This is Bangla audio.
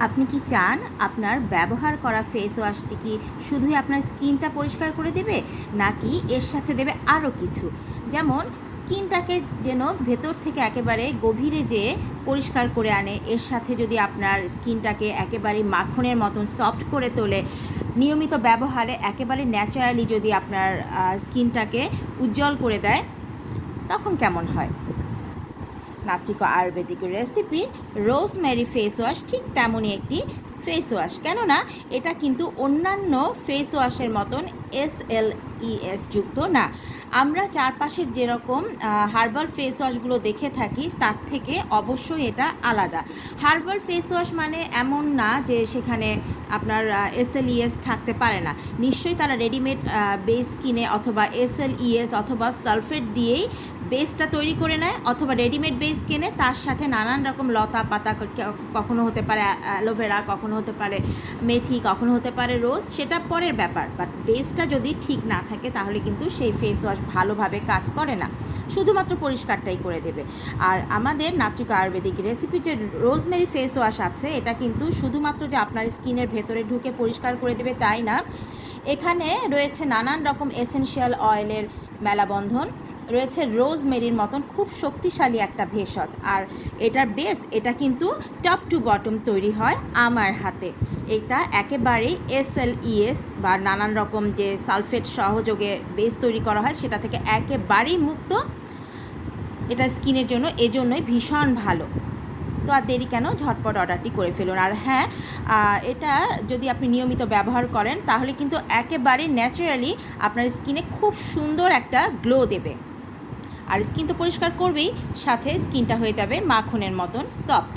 আপনি কি চান আপনার ব্যবহার করা ফেস ওয়াশটি কি শুধুই আপনার স্কিনটা পরিষ্কার করে দেবে, নাকি এর সাথে দেবে আরও কিছু? যেমন স্কিনটাকে যেন ভেতর থেকে একেবারে গভীরে যেয়ে পরিষ্কার করে আনে, এর সাথে যদি আপনার স্কিনটাকে একেবারে মাখনের মতন সফট করে তোলে, নিয়মিত ব্যবহারে একেবারে ন্যাচারালি যদি আপনার স্কিনটাকে উজ্জ্বল করে দেয়, তখন কেমন হয়? নাত্রিকা Ayurvedic recipe rosemary face wash ঠিক তেমনই একটি ফেস ওয়াশ, কেননা এটা কিন্তু অন্যান্য ফেস ওয়াশের মতন SLES যুক্ত না। আমরা চারপাশের যেরকম হার্বাল ফেস ওয়াশগুলো দেখে থাকি তার থেকে অবশ্যই এটা আলাদা। হার্বাল ফেস ওয়াশ মানে এমন না যে সেখানে আপনার SLES থাকতে পারে না, নিশ্চয়ই তারা রেডিমেড বেস কিনে অথবা SLES অথবা সালফেট দিয়েই বেসটা তৈরি করে নেয়, অথবা রেডিমেড বেস কেনে, তার সাথে নানান রকম লতা পাতা, কখনো হতে পারে অ্যালোভেরা, কখনো হতে পারে মেথি, কখনো হতে পারে রোজ, সেটা পরের ব্যাপার। বাট বেসটা যদি ঠিক না থাকে তাহলে কিন্তু সেই ফেস ওয়াশ ভালোভাবে কাজ করে না, শুধুমাত্র পরিষ্কারটাই করে দেবে। আর আমাদের নাত্রিকা আয়ুর্বেদিক রেসিপি যে রোজমেরি ফেস ওয়াশ আছে, এটা কিন্তু শুধুমাত্র যে আপনার স্কিনের ভেতরে ঢুকে পরিষ্কার করে দেবে তাই না, এখানে রয়েছে নানান রকম এসেনশিয়াল অয়েলের মেলাবন্ধন, রয়েছে রোজমেরির মতন খুব শক্তিশালী একটা ভেষজ। আর এটার বেস, এটা কিন্তু টপ টু বটম তৈরি হয় আমার হাতে। এটা একেবারেই SLES বা নানান রকম যে সালফেট সহযোগে বেস তৈরি করা হয় সেটা থেকে একেবারেই মুক্ত। এটা স্কিনের জন্য এজন্যই ভীষণ ভালো। তো আর দেরি কেন, ঝটপট অর্ডারটি করে ফেলুন। আর হ্যাঁ, এটা যদি আপনি নিয়মিত ব্যবহার করেন তাহলে কিন্তু একেবারে ন্যাচারালি আপনার স্কিনে খুব সুন্দর একটা গ্লো দেবে। আর স্কিন তো পরিষ্কার করবেই, সাথে স্কিনটা হয়ে যাবে মাখনের মতন সফট।